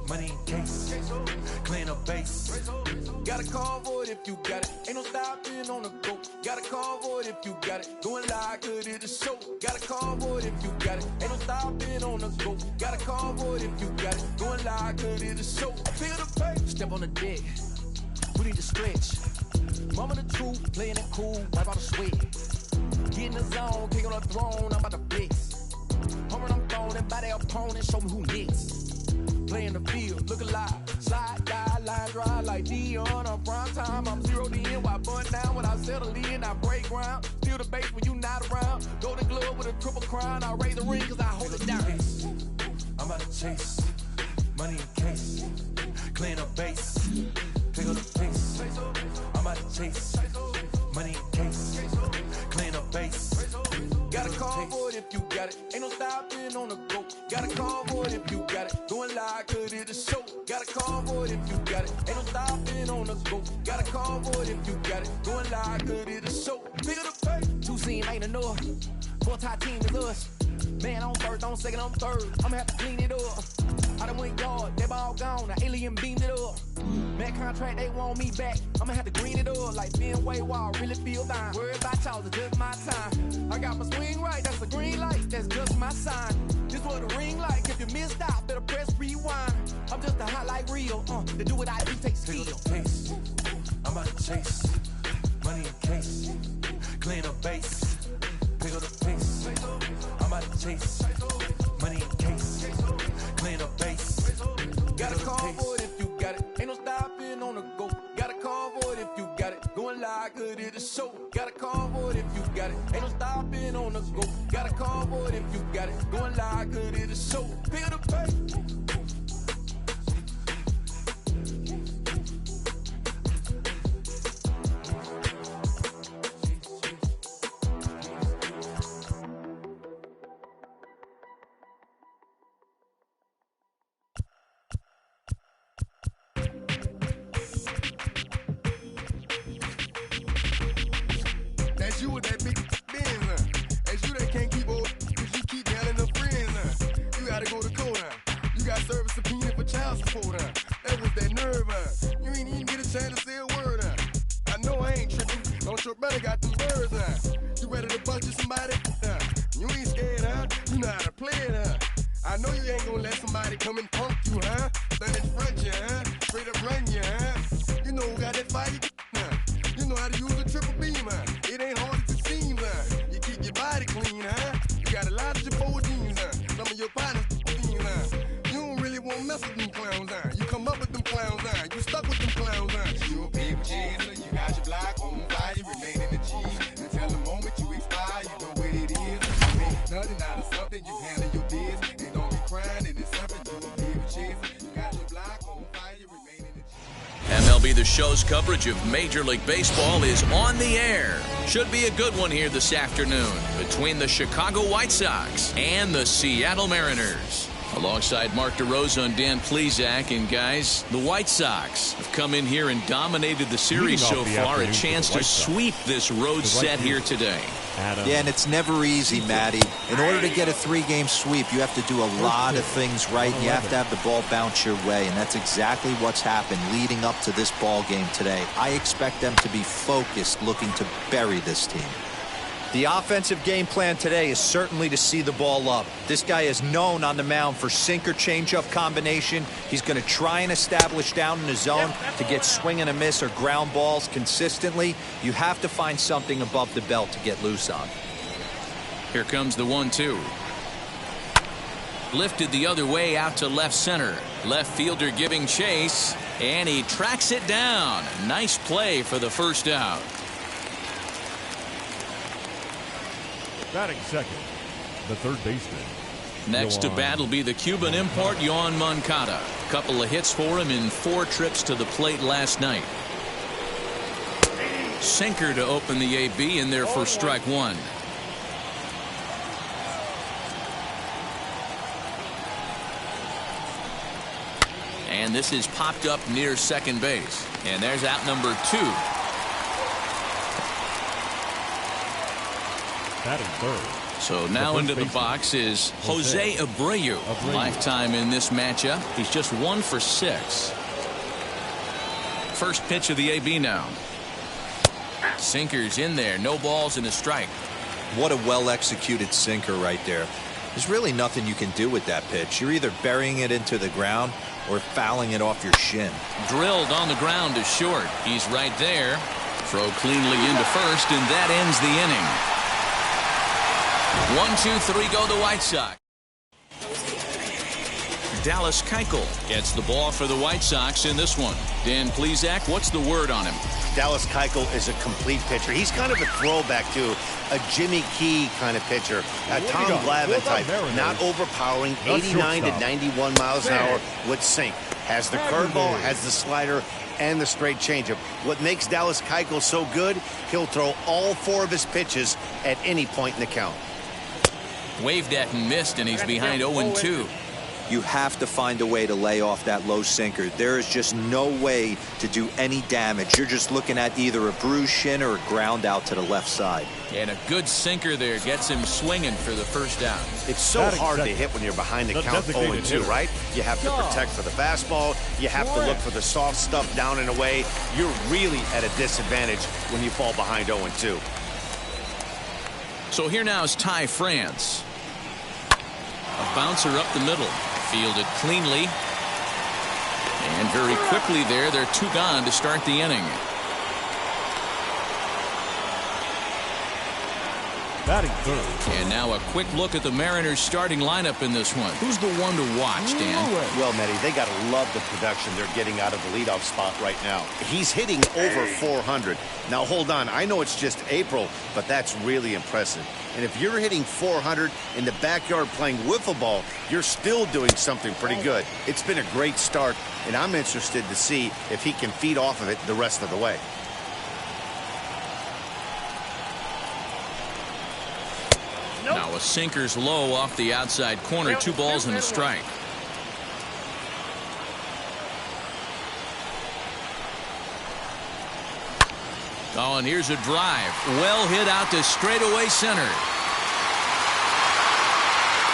money in case, clean up base. Got a convoy if you got it. Ain't no stopping on the go. Got a convoy if you got it. Going live, good at the show. Got a convoy if you got it. Ain't no stopping on the go. Got a convoy if you got it. Going live, good at the show. Feel the pain. Step on the deck. We need to stretch. Mama the truth, playing it cool, wipe out the sweat. Get in the zone, king on the throne, I'm about to blitz. Home run, I'm throwing by their opponent, show me who next. Play in the field, look alive. Slide, die, line drive like Dion on prime time. I'm 0 to end, while bun down when I settle in. I break ground, steal the base when you not around. Golden glove with a triple crown, I raise the ring cause I hold it down. I'm about to chase, money in case, clean up base, pick up the pace. I'm about to chase, money in case, clean up base. Got a convoy if you got it. Ain't no stopping on the go. Got a convoy if you got it. Going live, good at the show. Got a convoy if you got it. Ain't no stopping on the go. Got a convoy if you got it. Going live, good at the show. Pick up the pace. Two seam ain't enough. Four-tie team is us. Man on first, on second, on third. I'ma have to clean it up. I done went yard, they ball gone. The alien beamed it up. Man contract, they want me back. I'ma have to green it up like Ben Way Wall. Really feel fine. Worry about y'all, it's just my time. I got my swing right, that's a green light. That's just my sign. This what a ring like. If you missed out, better press rewind. I'm just a highlight reel. To do what I do takes skill. Pick up the pace. I'm about to chase, money in case, clean up base. Pick up the pace. I'm about to chase, money in case, clean up base. Got a convoy if you got it. Ain't no stopping on the go. Got a convoy if you got it. Going live, good at the show. Got a convoy if you got it. Ain't no stopping on the go. Got a convoy if you got it. Going live, good at the show. Pick up the pace. You with that big Benz, That's you that can't keep old, cause you keep yelling them friends, You gotta go to court, You got service subpoena for child support, That was that nerve, You ain't even get a chance to say a word, I know I ain't tripping, don't your brother got them birds, You ready to bust you somebody, You ain't scared, You know how to play it, I know you ain't gonna let somebody come and punk you, Stand in front you, Straight up run you, You know who got that fire, You know how to use a triple beam, It ain't hard as it seems, You keep your body clean, You got a lot of your four jeans, Some of your partners, You don't really want to mess with them clowns, You come up with them clowns, You stuck with them clowns, You a people chaser, you got your block on fire, you remain in the G. Until the moment you expire, you know what it is. You make nothing out of something, you handle your business. And don't be crying, and it's something you a people chaser. You got your block on fire, you remain in the G. MLB The Show's coverage of Major League Baseball is on the air. Should be a good one here this afternoon between the Chicago White Sox and the Seattle Mariners. Alongside Mark DeRosa and Dan Plesac, and guys, the White Sox have come in here and dominated the series so far. A chance to sweep this road set here today. Yeah, and it's never easy, Matty. In order to get a 3-game sweep, you have to do a lot of things right, and you have to have the ball bounce your way, and that's exactly what's happened leading up to this ball game today. I expect them to be focused, looking to bury this team. The offensive game plan today is certainly to see the ball up. This guy is known on the mound for sinker changeup combination. He's going to try and establish down in the zone to get swing and a miss or ground balls consistently. You have to find something above the belt to get loose on. Here comes the 1-2. Lifted the other way out to left center. Left fielder giving chase, and he tracks it down. Nice play for the first out. Batting second, the third baseman. Next to bat will be the Cuban import, Yoan Moncada. Couple of hits for him in 4 trips to the plate last night. Sinker to open the AB in there for strike 1. And this is popped up near second base. And there's out number 2. Batting third. So now into the box is Jose Abreu. Lifetime in this matchup. He's just 1 for 6. First pitch of the AB now. Sinker's in there. No balls and a strike. What a well-executed sinker right there. There's really nothing you can do with that pitch. You're either burying it into the ground or fouling it off your shin. Drilled on the ground to short. He's right there. Throw cleanly into first, and that ends the inning. 1-2-3 go the White Sox. Dallas Keuchel gets the ball for the White Sox in this one. Dan Plesac, what's the word on him? Dallas Keuchel is a complete pitcher. He's kind of a throwback to a Jimmy Key kind of pitcher, a Tom Glavine type, not overpowering, 89 to 91 miles an hour with sink. Has the curveball, has the slider, and the straight changeup. What makes Dallas Keuchel so good, he'll throw all 4 of his pitches at any point in the count. Waved at and missed, and he's behind 0-2. You have to find a way to lay off that low sinker. There is just no way to do any damage. You're just looking at either a bruised shin or a ground out to the left side. And a good sinker there gets him swinging for the first down. It's so hard to hit when you're behind the count 0-2, right? You have to protect for the fastball. You have to look for the soft stuff down and away. You're really at a disadvantage when you fall behind 0-2. So here now is Ty France. A bouncer up the middle. Fielded cleanly. And very quickly there, they're 2 gone to start the inning. Batting third. And now a quick look at the Mariners starting lineup in this one. Who's the one to watch, Dan? Well, Matty, they got to love the production they're getting out of the leadoff spot right now. He's hitting over 400. Now, hold on. I know it's just April, but that's really impressive. And if you're hitting 400 in the backyard playing wiffle ball, you're still doing something pretty good. It's been a great start, and I'm interested to see if he can feed off of it the rest of the way. Now a sinker's low off the outside corner. 2 balls and a strike. Oh, and here's a drive. Well hit out to straightaway center.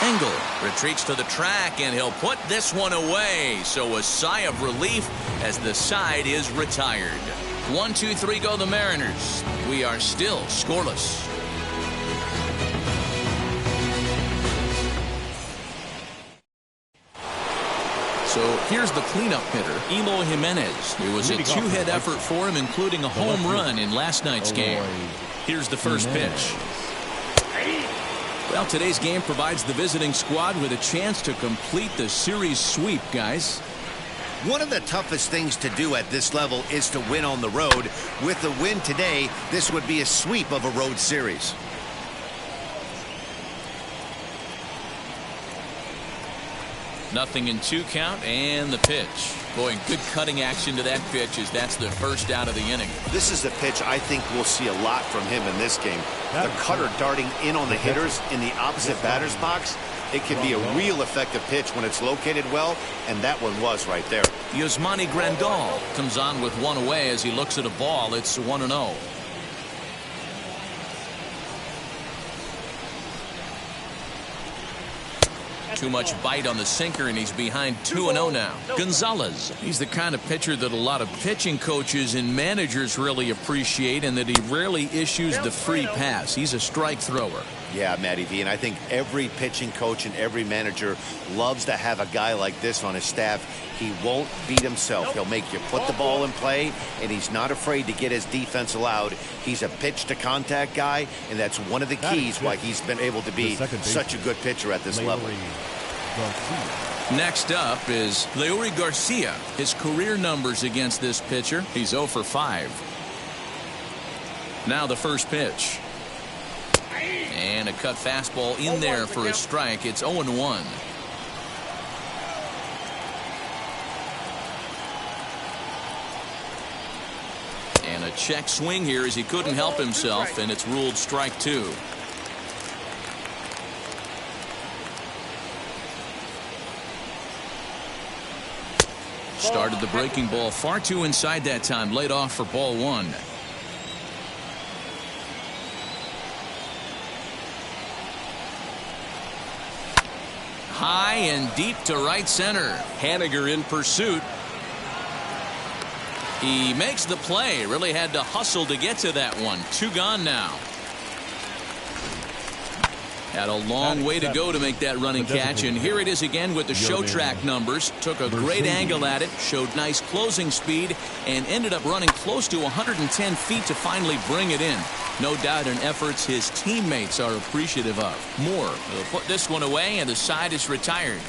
Engel retreats to the track, and he'll put this one away. So a sigh of relief as the side is retired. 1-2-3 go the Mariners. We are still scoreless. So here's the cleanup hitter, Eloy Jimenez. It was a 2-hit effort for him, including a home run in last night's game. Here's the first pitch. Well, today's game provides the visiting squad with a chance to complete the series sweep, guys. One of the toughest things to do at this level is to win on the road. With the win today, this would be a sweep of a road series. Nothing in 2 count, and the pitch. Boy, good cutting action to that pitch as that's the first out of the inning. This is a pitch I think we'll see a lot from him in this game. The cutter darting in on the hitters in the opposite batter's box. It can be a real effective pitch when it's located well, and that one was right there. Yasmani Grandal comes on with 1 away as he looks at a ball. It's 1-0. Too much bite on the sinker, and he's behind 2-0 now. Gonzalez, he's the kind of pitcher that a lot of pitching coaches and managers really appreciate, and that he rarely issues the free pass. He's a strike thrower. Yeah, Matty V, and I think every pitching coach and every manager loves to have a guy like this on his staff. He won't beat himself. He'll make you put the ball in play, and he's not afraid to get his defense allowed. He's a pitch-to-contact guy, and that's one of the keys why he's been able to be such a good pitcher at this level. Next up is Leury Garcia. His career numbers against this pitcher, he's 0 for 5. Now the first pitch. And a cut fastball in there for a strike. It's 0-1. And a check swing here as he couldn't help himself, and it's ruled strike 2. Started the breaking ball far too inside that time. Laid off for ball 1. and deep to right center. Haniger in pursuit. He makes the play. Really had to hustle to get to that one. 2 gone now. Had a long way to go to make that running catch, and here it is again with the show track numbers. Took a great angle at it, showed nice closing speed, and ended up running close to 110 feet to finally bring it in. No doubt in efforts his teammates are appreciative of. Moore will put this one away, and the side is retired.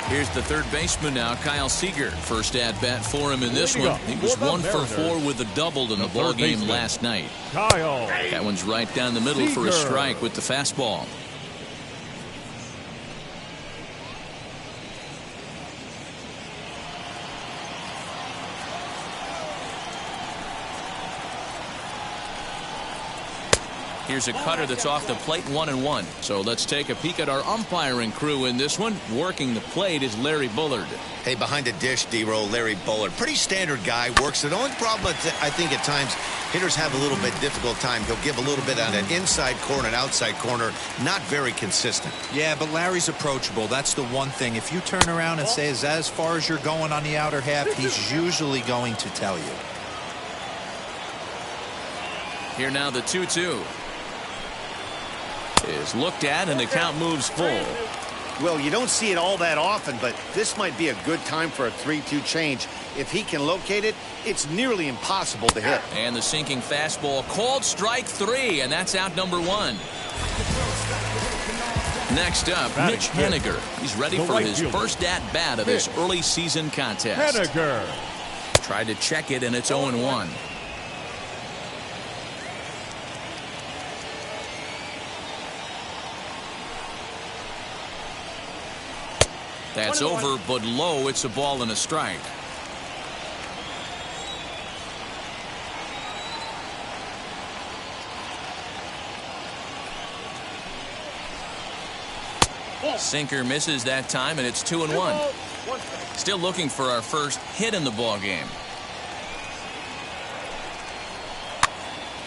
Here's the third baseman now, Kyle Seager. First at-bat for him in this one. He was 1 for 4 with a double in the ball game last night. Kyle. That one's right down the middle for a strike with the fastball. Here's a cutter that's off the plate, 1-1. So let's take a peek at our umpiring crew in this one. Working the plate is Larry Bullard. Hey, behind the dish, D-Roll, Larry Bullard. Pretty standard guy, works it. The only problem, I think, at times, hitters have a little bit difficult time. He'll give a little bit on an inside corner, an outside corner. Not very consistent. Yeah, but Larry's approachable. That's the one thing. If you turn around and say, is that as far as you're going on the outer half, he's usually going to tell you. Here now the 2-2. Is looked at, and the count moves full. Well, you don't see it all that often, but this might be a good time for a 3-2 change. If he can locate it, it's nearly impossible to hit. And the sinking fastball called strike 3, and that's out number 1. Next up, Mitch Haniger. He's ready for his first at-bat of this early season contest. Haniger. Tried to check it, and it's 0-1. That's over, but low. It's a ball and a strike. Sinker misses that time, and it's 2-1. Still looking for our first hit in the ball game.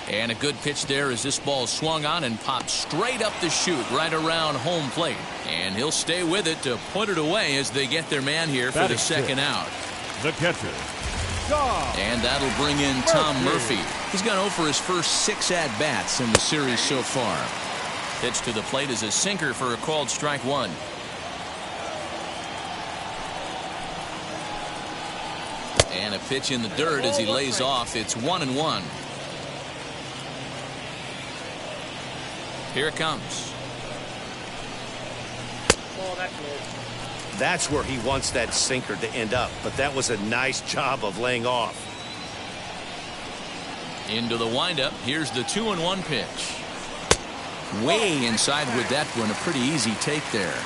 And a good pitch there as this ball swung on and popped straight up the chute right around home plate. And he'll stay with it to put it away as they get their man here for the second out. The catcher. And that'll bring in Tom Murphy. He's gone over his first 6 at-bats in the series so far. Pitch to the plate is a sinker for a called strike 1. And a pitch in the dirt as he lays off. It's 1-1. Here it comes. That's where he wants that sinker to end up, but that was a nice job of laying off. Into the windup. Here's the 2-1 pitch. Way inside with that one. A pretty easy take there.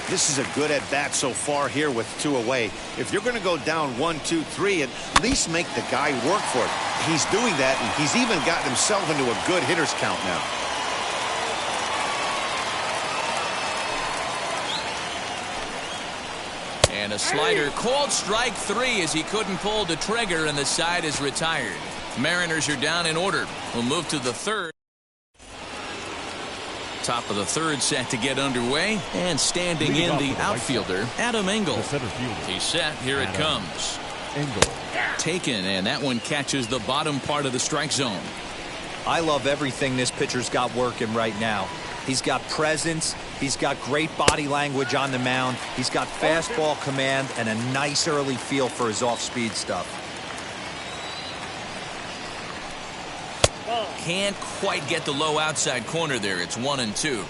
This is a good at-bat so far here with 2 away. If you're going to go down 1, 2, 3, at least make the guy work for it. He's doing that, and he's even gotten himself into a good hitter's count now. And a slider called strike 3 as he couldn't pull the trigger, and the side is retired. Mariners are down in order. We'll move to the third. Top of the third set to get underway, and standing in the outfielder, Adam Engel. He's set. Here it comes. Engel. Taken, and that one catches the bottom part of the strike zone. I love everything this pitcher's got working right now. He's got presence. He's got great body language on the mound. He's got fastball command and a nice early feel for his off-speed stuff. Can't quite get the low outside corner there. It's 1-2.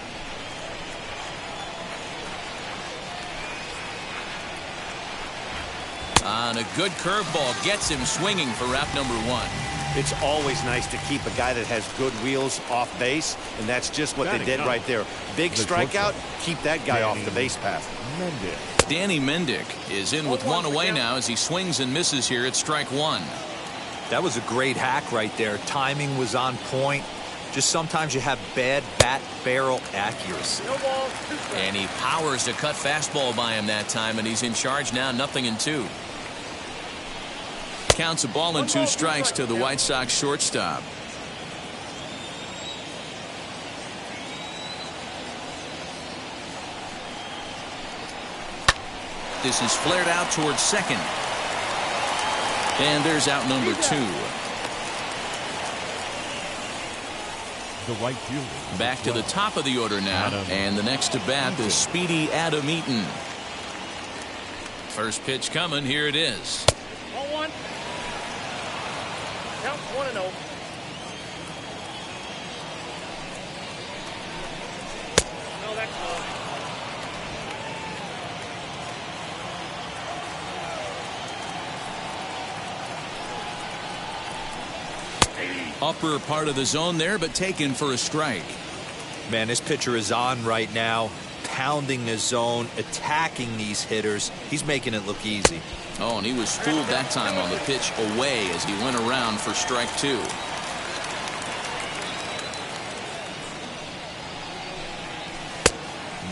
On a good curveball gets him swinging for out number 1. It's always nice to keep a guy that has good wheels off base, and that's just what they did right there. Big strikeout, keep that guy off the base path. Danny Mendick is in with 1 away now as he swings and misses here at strike 1. That was a great hack right there. Timing was on point. Just sometimes you have bad bat barrel accuracy. And he powers to cut fastball by him that time, and he's in charge now, 0-2. Counts a ball and 2 strikes to the White Sox shortstop. This is flared out towards second. And there's out number 2. The right fielder. Back to the top of the order now. And the next to bat is Speedy Adam Eaton. First pitch coming. Here it is. 1-1. Count 1-0. No, that's close. Upper part of the zone there, but taken for a strike. Man, this pitcher is on right now, pounding the zone, attacking these hitters. He's making it look easy. Oh, and he was fooled that time on the pitch away as he went around for strike 2.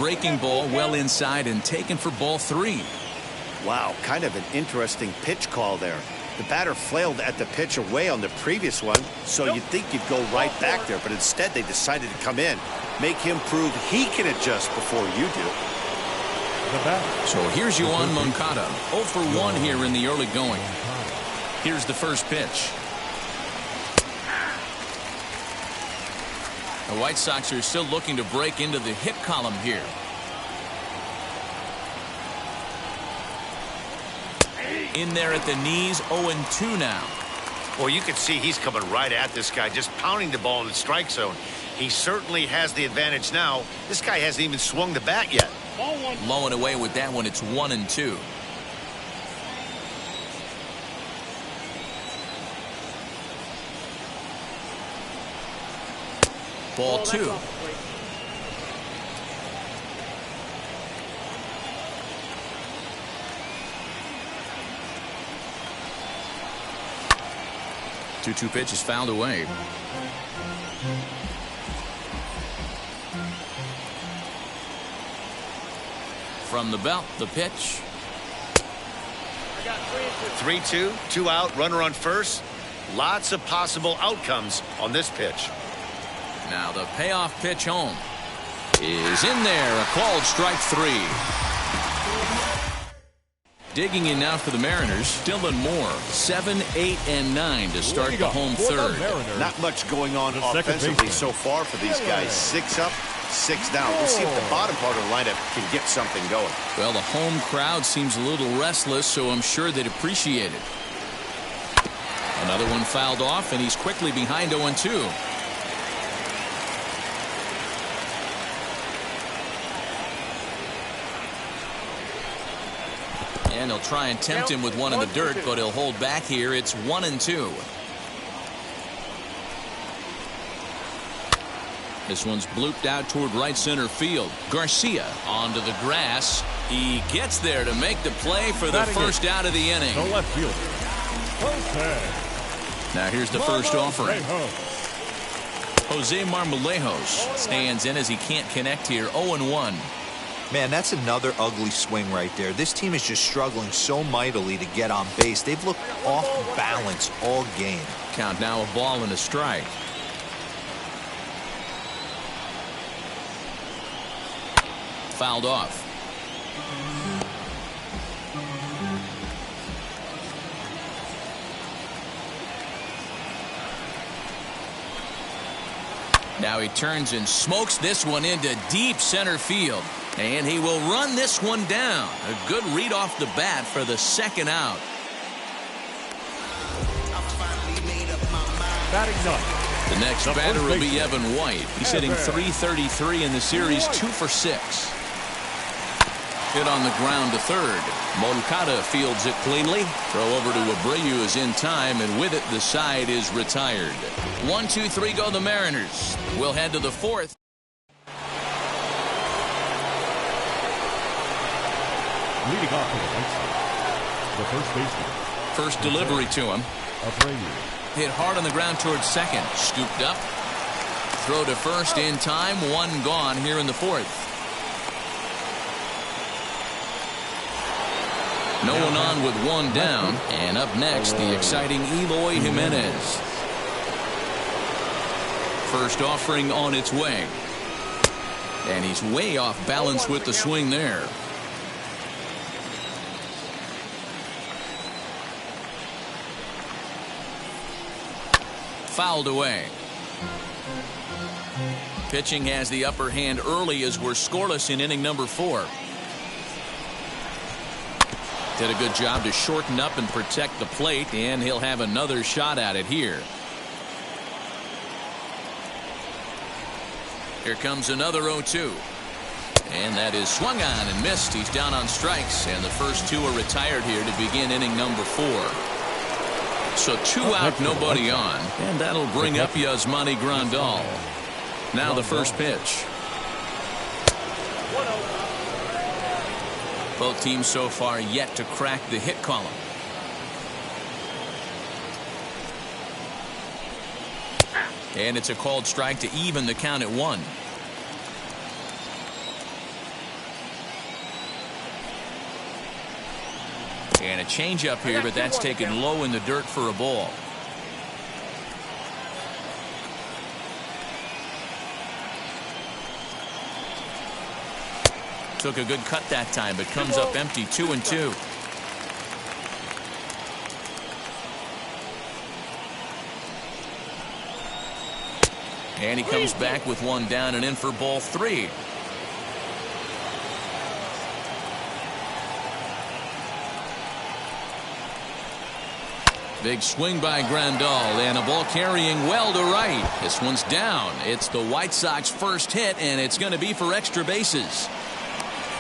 Breaking ball well inside and taken for ball 3. Wow, kind of an interesting pitch call there. The batter flailed at the pitch away on the previous one, so you'd think you'd go right back there, but instead they decided to come in, make him prove he can adjust before you do. So here's Yoan Moncada, 0 for 1 here in the early going. Here's the first pitch. The White Sox are still looking to break into the hit column here. In there at the knees, 0-2 now. Well, you can see he's coming right at this guy, just pounding the ball in the strike zone. He certainly has the advantage now. This guy hasn't even swung the bat yet. Low and away with that one. It's 1-2. Ball 2. Two pitch is fouled away. From the belt, the pitch. 3-2, 2 out, runner on first. Lots of possible outcomes on this pitch. Now the payoff pitch home is in there. A called strike 3. Digging in now for the Mariners, Dylan Moore, 7, 8, and 9 to start the home third. Not much going on offensively so far for these guys. 6 up, 6 down. We'll see if the bottom part of the lineup can get something going. Well, the home crowd seems a little restless, so I'm sure they'd appreciate it. Another one fouled off, and he's quickly behind 0-2. And he'll try and tempt him with one in the dirt, but he'll hold back here. It's 1-2. This one's blooped out toward right center field. Garcia onto the grass. He gets there to make the play for the first out of the inning. The left fielder. Okay. Now here's the first offering. Jose Marmolejos stands in as he can't connect here. 0-1. Man, that's another ugly swing right there. This team is just struggling so mightily to get on base. They've looked off balance all game. Count now, a ball and a strike. Fouled off. Now he turns and smokes this one into deep center field. And he will run this one down. A good read off the bat for the second out. Batting ninth. The next batter will be Evan White. He's hitting .333 in the series, 2 for 6. Hit on the ground to third. Moncada fields it cleanly. Throw over to Abreu is in time, and with it, the side is retired. 1, 2, 3 go the Mariners. We'll head to the fourth. Leading off to the right side, the first baseman. First delivery to him. Abreu. Hit hard on the ground towards second. Scooped up. Throw to first in time. 1 gone here in the fourth. No one on with 1 down. And up next, the exciting Eloy Jimenez. First offering on its way. And he's way off balance with the swing there. fouled away. Pitching has the upper hand early as we're scoreless in inning number 4. Did a good job to shorten up and protect the plate, and he'll have another shot at it here. Here comes another 0-2. And that is swung on and missed. He's down on strikes, and the first 2 are retired here to begin inning number 4. So 2 out, nobody on, and that'll bring up Yasmani Grandal. Now the first pitch. Both teams so far yet to crack the hit column. And it's a called strike to even the count at 1. And a changeup here, but that's taken low in the dirt for a ball. Took a good cut that time, but comes up empty. 2-2. And he comes back with 1 down and in for ball 3. Big swing by Grandal, and a ball carrying well to right. This one's down. It's the White Sox first hit, and it's going to be for extra bases.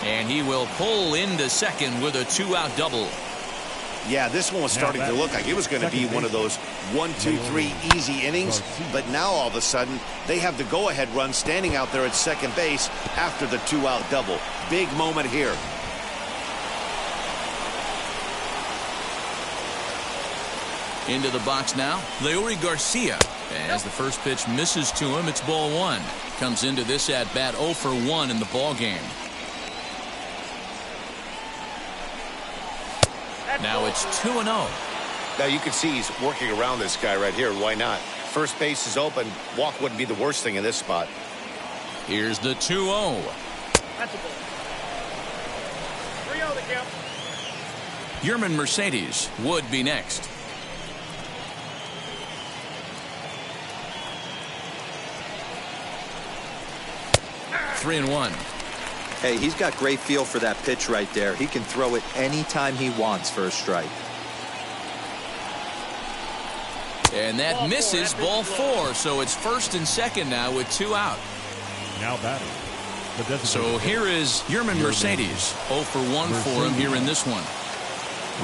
And he will pull into second with a 2-out double. Yeah, this one was starting to look like it was going to be one of those 1, 2, 3 easy innings. But now all of a sudden they have the go-ahead run standing out there at second base after the 2-out double. Big moment here. Into the box now, Leury Garcia. As the first pitch misses to him, it's ball 1. Comes into this at bat 0 for 1 in the ball game. Now it's 2-0. Now you can see he's working around this guy right here. Why not? First base is open. Walk wouldn't be the worst thing in this spot. Here's the 2-0. That's a ball. 3-0 the count. Yerman Mercedes would be next. Three and 1. Hey, he's got great feel for that pitch right there. He can throw it anytime he wants for a strike. And that misses ball 4. So it's first and second now with 2 out. Now batting. So here is Yerman Mercedes. 0 for 1 for him here in this one.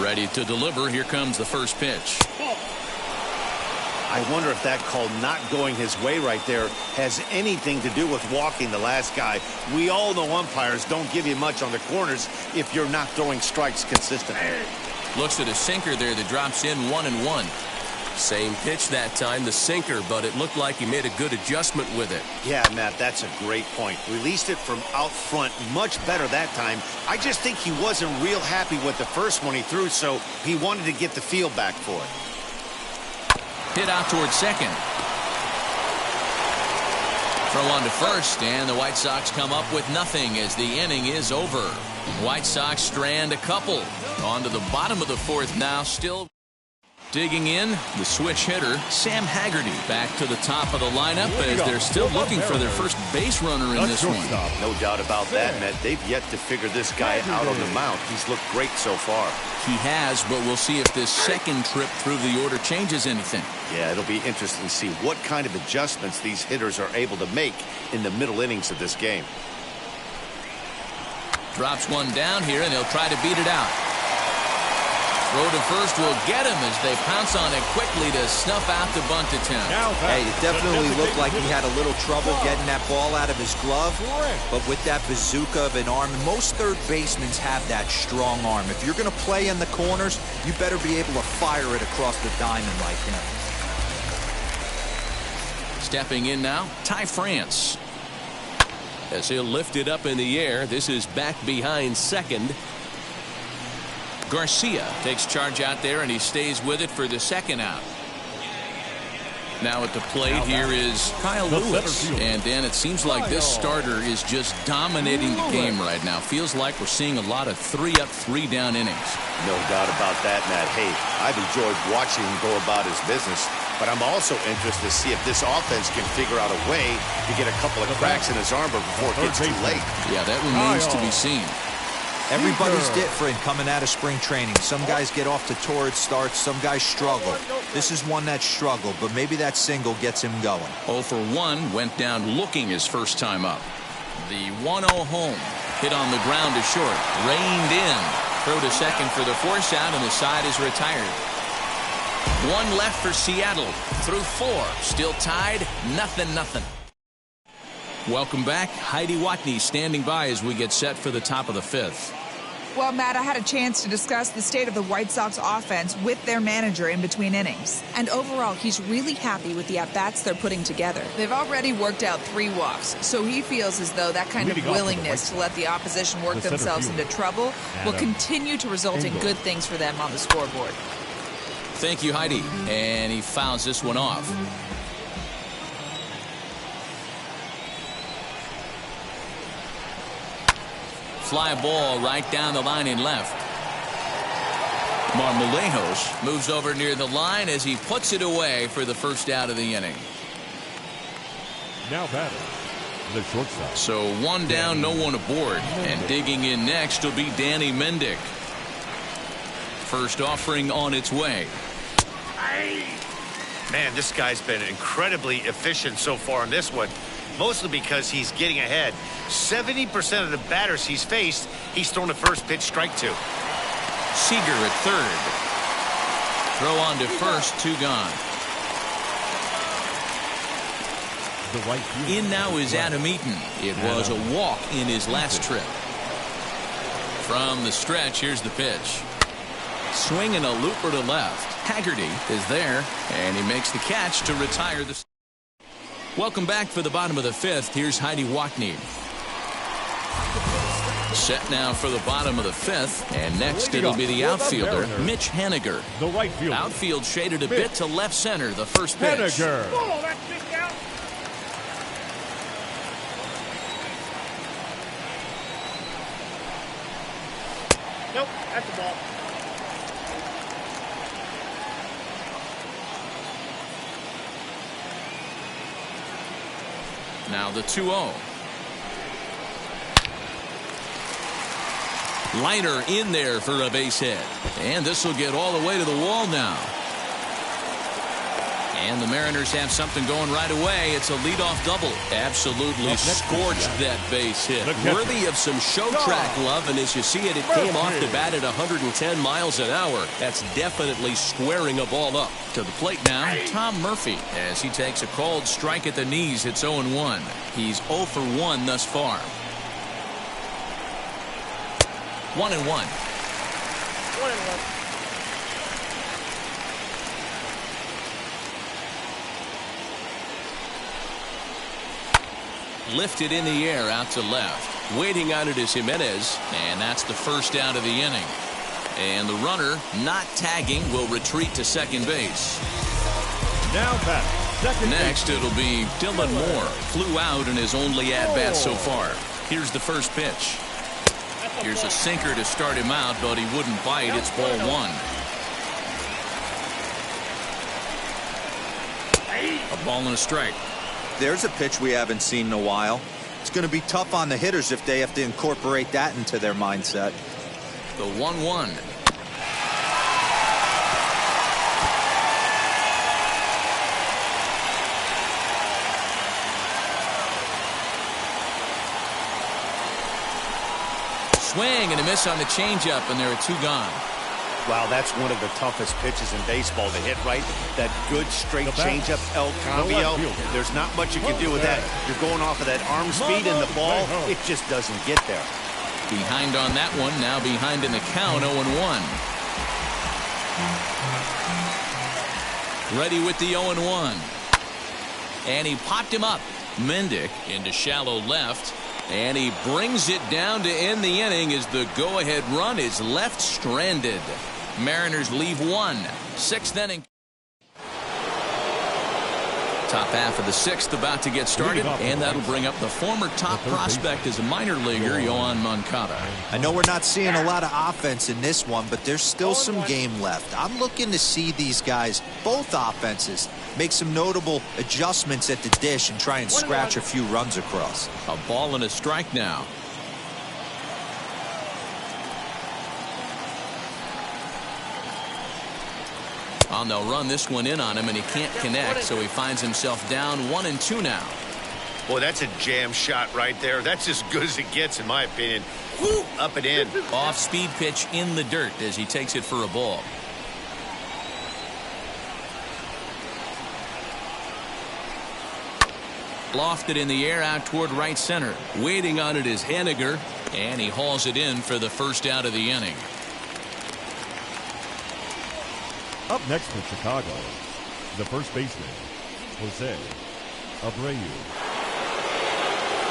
Ready to deliver. Here comes the first pitch. I wonder if that call not going his way right there has anything to do with walking the last guy. We all know umpires don't give you much on the corners if you're not throwing strikes consistently. Looks at a sinker there that drops in 1-1. Same pitch that time, the sinker, but it looked like he made a good adjustment with it. Yeah, Matt, that's a great point. Released it from out front much better that time. I just think he wasn't real happy with the first one he threw, so he wanted to get the feel back for it. Hit out towards second. Throw on to first, and the White Sox come up with nothing as the inning is over. White Sox strand a couple. On to the bottom of the 4th now, still digging in, the switch hitter, Sam Haggerty, back to the top of the lineup as they're still looking for their first base runner in this one. No doubt about that, Matt. They've yet to figure this guy out on the mound. He's looked great so far. He has, but we'll see if this second trip through the order changes anything. Yeah, it'll be interesting to see what kind of adjustments these hitters are able to make in the middle innings of this game. Drops one down here, and he'll try to beat it out. Throw to first will get him as they pounce on it quickly to snuff out the bunt attempt. Hey, it definitely looked like he had a little trouble getting that ball out of his glove. But with that bazooka of an arm, most third basemen have that strong arm. If you're going to play in the corners, you better be able to fire it across the diamond like him. Stepping in now, Ty France. As he'll lift it up in the air, this is back behind second. Garcia takes charge out there, and he stays with it for the second out. Now at the plate here is Kyle Lewis. And Dan, it seems like this starter is just dominating the game right now. Feels like we're seeing a lot of 3-up, 3-down innings. No doubt about that, Matt. Hey, I've enjoyed watching him go about his business. but I'm also interested to see if this offense can figure out a way to get a couple of cracks in his armor before it gets too late. Yeah, that remains to be seen. Everybody's different coming out of spring training. Some guys get off to torrid starts, some guys struggle. This is one that struggled, but maybe that single gets him going. 0 for 1, went down looking his first time up. The 1-0 home, hit on the ground is short, reined in. Throw to second for the force out, and the side is retired. 1 left for Seattle, through 4, still tied, 0-0. Welcome back. Heidi Watney standing by as we get set for the top of the 5th. Well, Matt, I had a chance to discuss the state of the White Sox offense with their manager in between innings. And overall, he's really happy with the at-bats they're putting together. They've already worked out 3 walks, so he feels as though that kind of willingness to let the opposition work themselves into trouble will continue to result in good things for them on the scoreboard. Thank you, Heidi. And he fouls this one off. Fly ball right down the line in left. Marmolejos moves over near the line as he puts it away for the first out of the inning. Now batting, the shortstop. So 1 down, no one aboard. And digging in next will be Danny Mendick. First offering on its way. Man, this guy's been incredibly efficient so far in this one. Mostly because he's getting ahead. 70% of the batters he's faced, he's thrown a first pitch strike to. Seager at third. Throw on to first, 2 gone. The right field. In now is Adam Eaton. It was a walk in his last trip. From the stretch, here's the pitch. Swinging a looper to left. Haggerty is there, and he makes the catch to retire the. Welcome back for the bottom of the 5th. Here's Heidi Watney. Set now for the bottom of the 5th, and next it'll be the outfielder, Mitch Haniger. The right fielder. Outfield shaded a bit to left center, the first pitch. Haniger. Nope, that's the ball. Now the 2-0. Liner in there for a base hit. And this will get all the way to the wall now. And the Mariners have something going right away. It's a leadoff double. Absolutely scorched that base hit. Worthy of some show track love. And as you see it, it came off the bat at 110 miles an hour. That's definitely squaring a ball up. To the plate now, Tom Murphy. As he takes a called strike at the knees, it's 0-1. He's 0 for 1 thus far. 1-1. 1-1. Lifted in the air out to left. Waiting on it is Jimenez, and that's the first out of the inning. And the runner, not tagging, will retreat to second base. Now back. Next, it'll be Dylan Moore. Flew out in his only at-bat so far. Here's the first pitch. Here's a sinker to start him out, but he wouldn't bite. It's ball 1. A ball and a strike. There's a pitch we haven't seen in a while. It's going to be tough on the hitters if they have to incorporate that into their mindset. The 1-1. Swing and a miss on the changeup, and there are 2 gone. Wow, that's one of the toughest pitches in baseball to hit right. That good straight changeup, El Cambio. There's not much you can do with that. You're going off of that arm speed, and the ball, it just doesn't get there. Behind on that one, now behind in the count, 0-1. Ready with the 0-1. And he popped him up. Mendick into shallow left. And he brings it down to end the inning as the go-ahead run is left stranded. Mariners leave 1. 6th inning. Top half of the sixth about to get started, and that'll bring up the former top prospect as a minor leaguer, Yoán Moncada. I know we're not seeing a lot of offense in this one, but there's still some game left. I'm looking to see these guys, both offenses, make some notable adjustments at the dish and try and scratch a few runs across. A ball and a strike now. And they'll run this one in on him, and he can't connect, so he finds himself down 1-2 now. Boy, that's a jam shot right there. That's as good as it gets, in my opinion. Woo, up and in. Off-speed pitch in the dirt as he takes it for a ball. Lofted in the air out toward right center. Waiting on it is Henniger, and he hauls it in for the first out of the inning. Up next for Chicago, the first baseman, Jose Abreu.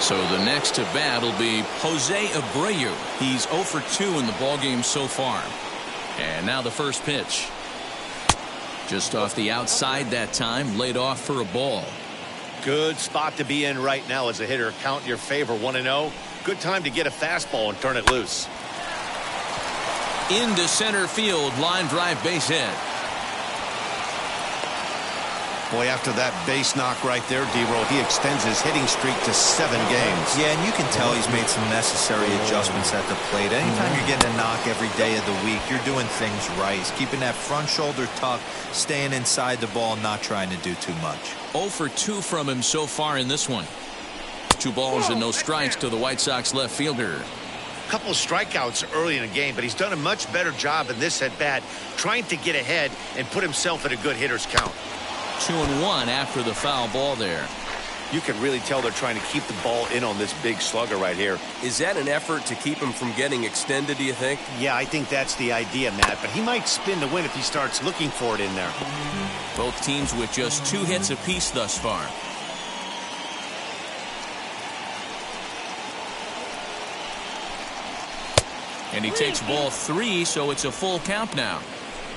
So the next to bat will be Jose Abreu. He's 0 for 2 in the ballgame so far. And now the first pitch. Just off the outside that time, laid off for a ball. Good spot to be in right now as a hitter. Count in your favor, 1-0. Good time to get a fastball and turn it loose. Into center field, line drive base hit. Boy, after that base knock right there, D-Roll, he extends his hitting streak to 7 games. Yeah, and you can tell he's made some necessary adjustments at the plate. Anytime you're getting a knock every day of the week, you're doing things right. He's keeping that front shoulder tucked, staying inside the ball, not trying to do too much. 0 for 2 from him so far in this one. 2 balls and no strikes to the White Sox left fielder. Couple of strikeouts early in the game, but he's done a much better job in this at-bat, trying to get ahead and put himself at a good hitter's count. 2-1 after the foul ball there. You can really tell they're trying to keep the ball in on this big slugger right here. Is that an effort to keep him from getting extended, do you think? Yeah, I think that's the idea, Matt, but he might spin to win if he starts looking for it in there. Both teams with just 2 hits apiece thus far. And he takes ball 3, so it's a full count now.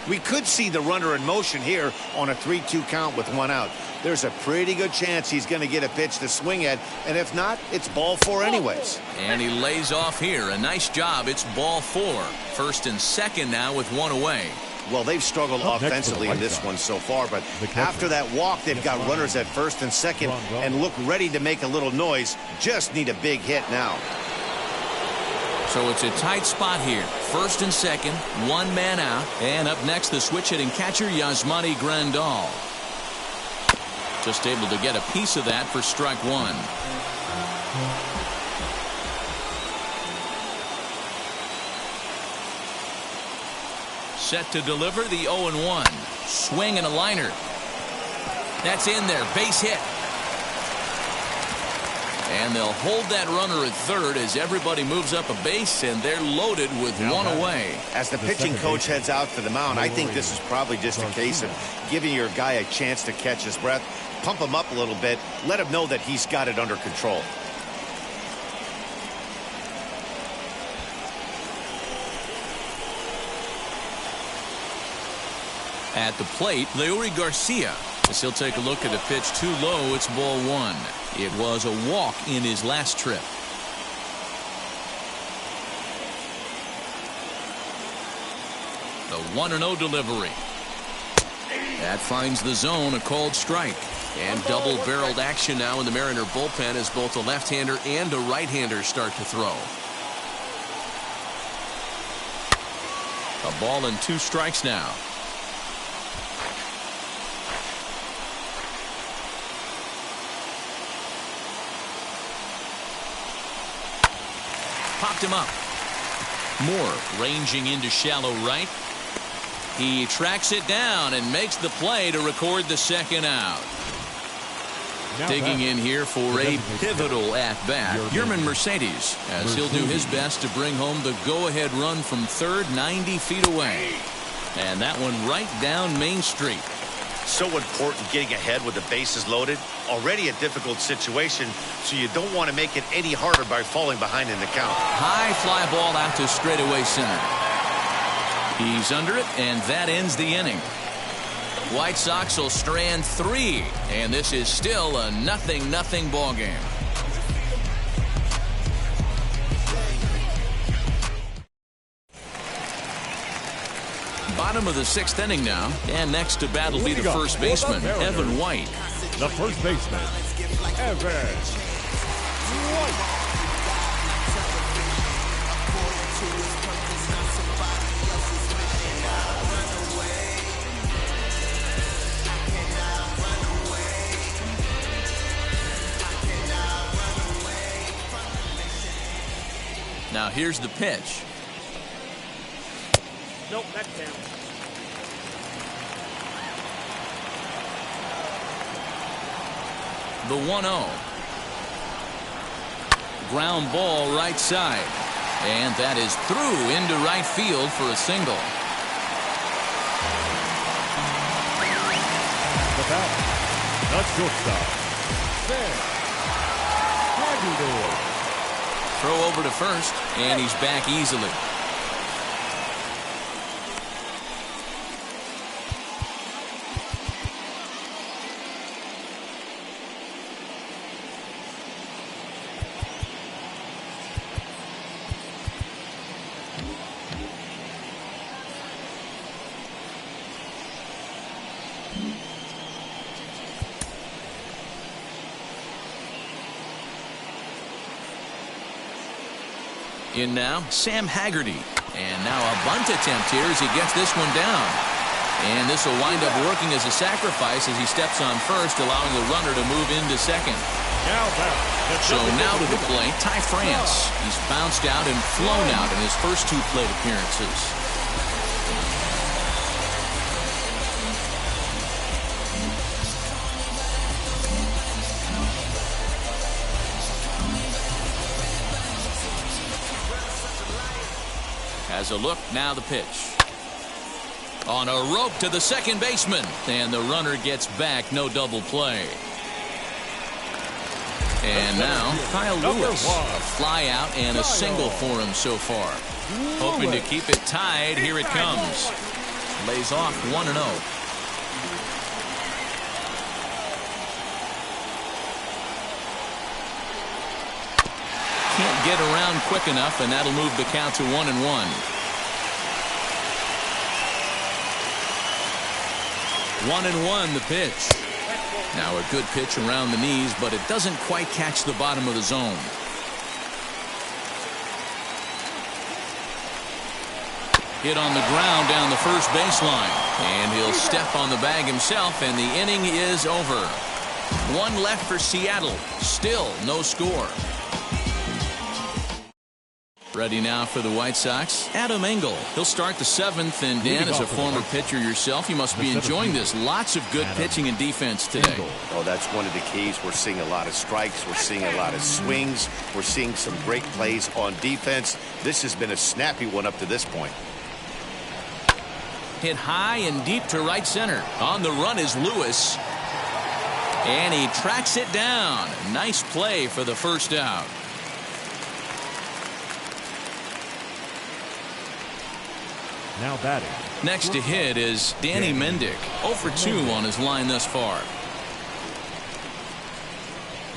We could see the runner in motion here on a 3-2 count with 1 out. There's a pretty good chance he's going to get a pitch to swing at, and if not, it's ball 4 anyways. And he lays off here. A nice job. It's ball 4. First and second now with 1 away. Well, they've struggled offensively in this one so far, but after that walk, they've got runners at first and second and look ready to make a little noise. Just need a big hit now. So it's a tight spot here. First and second, 1 man out. And up next, the switch-hitting catcher, Yasmani Grandal. Just able to get a piece of that for strike 1. Set to deliver the 0-1. Swing and a liner. That's in there. Base hit. And they'll hold that runner at third as everybody moves up a base, and they're loaded with 1 away. As the pitching coach heads out to the mound, I think this is probably just a case of giving your guy a chance to catch his breath, pump him up a little bit, let him know that he's got it under control. At the plate, Leury Garcia. As he'll take a look at a pitch too low, it's ball 1. It was a walk in his last trip. The 1-0 delivery. That finds the zone, a called strike. And double-barreled action now in the Mariner bullpen as both a left-hander and a right-hander start to throw. A ball and 2 strikes now. Popped him up. Moore ranging into shallow right. He tracks it down and makes the play to record the second out. Digging in here for a pivotal at-bat, Yermin Mercedes, as he'll do his best to bring home the go-ahead run from third, 90 feet away. And that one right down Main Street. So important getting ahead with the bases loaded. Already a difficult situation, so you don't want to make it any harder by falling behind in the count. High fly ball out to straightaway center. He's under it, and that ends the inning. White Sox will strand 3, and this is still a 0-0 ball game. Bottom of the 6th inning now, and next to bat will be the first baseman, Evan White. The first baseman, Evan White. Now here's the pitch. Nope, that's down. The 1-0. Ground ball right side. And that is through into right field for a single. The batter, the shortstop, Sam Haggerty. Throw over to first, and he's back easily. In now, Sam Haggerty. And now a bunt attempt here as he gets this one down. And this will wind up working as a sacrifice as he steps on first, allowing the runner to move into second. So now to the plate, Ty France. He's bounced out and flown out in his first 2 plate appearances. Has a look, now the pitch. On a rope to the second baseman, and the runner gets back, no double play. And now Kyle Lewis, a fly out and a single for him so far. Hoping to keep it tied, here it comes. Lays off 1-0. Can't get around quick enough, and that'll move the count to 1-1. 1-1 the pitch. Now a good pitch around the knees, but it doesn't quite catch the bottom of the zone. Hit on the ground down the first baseline, and he'll step on the bag himself, and the inning is over. 1 left for Seattle. Still no score. Ready now for the White Sox, Adam Engel. He'll start the 7th, and Dan, as a former pitcher yourself, you must be enjoying this. Lots of good pitching and defense today. Oh, that's one of the keys. We're seeing a lot of strikes. We're seeing a lot of swings. We're seeing some great plays on defense. This has been a snappy one up to this point. Hit high and deep to right center. On the run is Lewis. And he tracks it down. Nice play for the first out. Now batting. Next to hit is Danny Mendick. 0 for 2 on his line thus far.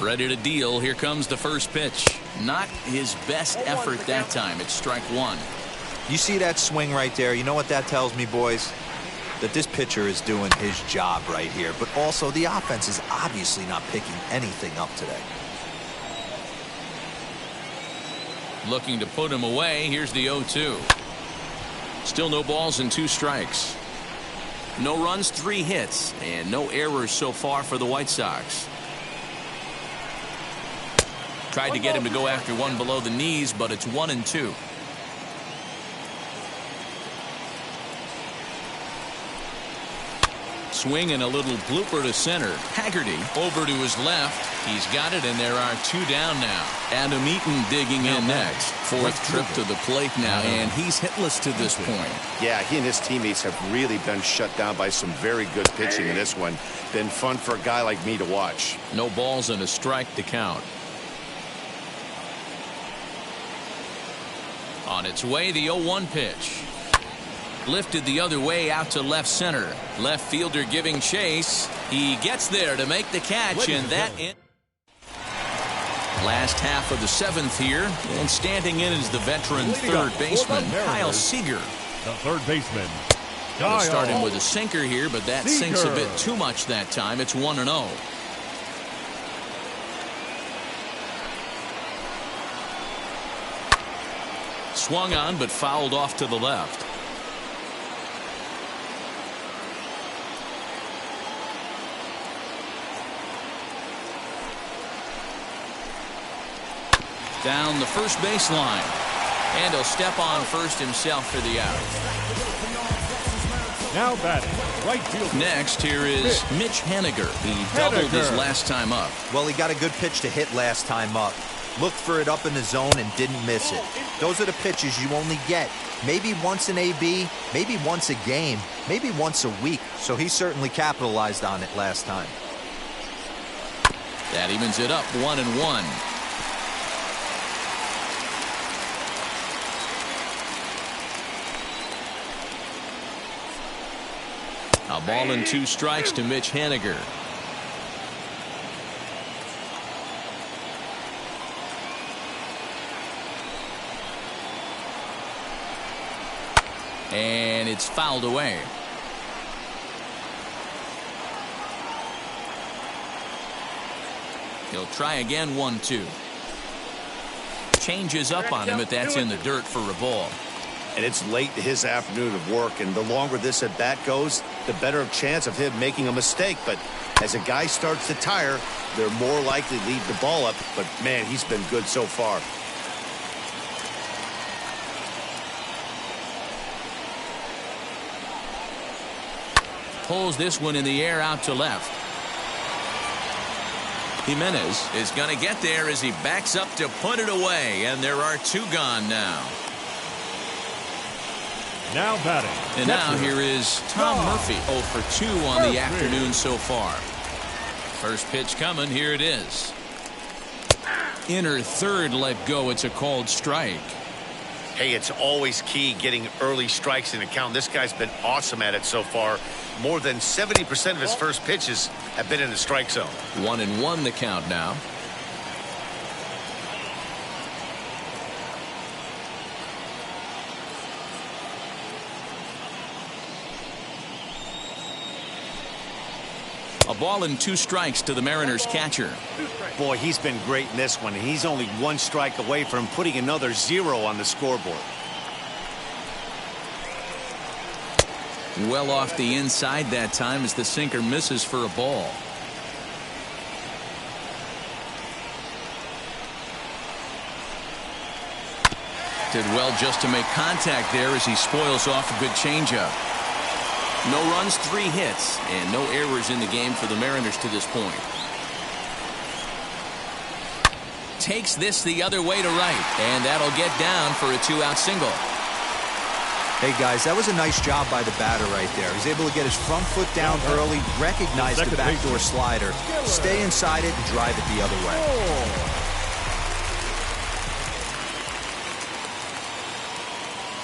Ready to deal. Here comes the first pitch. Not his best effort that time. It's strike 1. You see that swing right there? You know what that tells me, boys? That this pitcher is doing his job right here. But also the offense is obviously not picking anything up today. Looking to put him away. Here's the 0-2. Still no balls and 2 strikes. No runs, 3 hits, and no errors so far for the White Sox. Tried to get him to go after one below the knees, but it's 1-2. Swing and a little blooper to center. Haggerty over to his left. He's got it, and there are 2 down now. Adam Eaton digging in next. 4th trip to the plate now, and he's hitless to this point. Yeah, he and his teammates have really been shut down by some very good pitching in this one. Been fun for a guy like me to watch. No balls and a strike to count. On its way, the 0-1 pitch. Lifted the other way out to left center. Left fielder giving chase. He gets there to make the catch, and that in. Last half of the 7th here, and standing in is the veteran third baseman, Kyle Seager. The third baseman. Starting with a sinker here, but that sinks a bit too much that time. It's 1-0. Swung on, but fouled off to the left. Down the first baseline. And he'll step on first himself for the out. Now batting, right field. Next, here is Mitch Haniger. He doubled his last time up. Well, he got a good pitch to hit last time up. Looked for it up in the zone and didn't miss it. Those are the pitches you only get. Maybe once an AB, maybe once a game, maybe once a week. So he certainly capitalized on it last time. That evens it up 1-1. A ball and 2 strikes to Mitch Haniger. And it's fouled away. He'll try again, 1-2. Changes up on him, but that's in the dirt for a ball. And it's late in his afternoon of work, and the longer this at bat goes, the better chance of him making a mistake. But as a guy starts to tire, they're more likely to leave the ball up. But man, he's been good so far. Pulls this one in the air out to left. Jimenez is going to get there as he backs up to put it away, and there are 2 gone now. Now batting. And now here is Tom Murphy, 0 for 2 on the afternoon so far. First pitch coming, here it is. Inner third let go. It's a called strike. Hey, it's always key getting early strikes in a count. This guy's been awesome at it so far. More than 70% of his first pitches have been in the strike zone. 1-1 the count now. A ball and 2 strikes to the Mariners catcher. Boy, he's been great in this one. He's only 1 strike away from putting another 0 on the scoreboard. Well off the inside that time as the sinker misses for a ball. Did well just to make contact there as he spoils off a good changeup. No runs, 3 hits, and no errors in the game for the Mariners to this point. Takes this the other way to right, and that'll get down for a 2-out single. Hey, guys, that was a nice job by the batter right there. He's able to get his front foot down early, recognize the backdoor slider, stay inside it, and drive it the other way.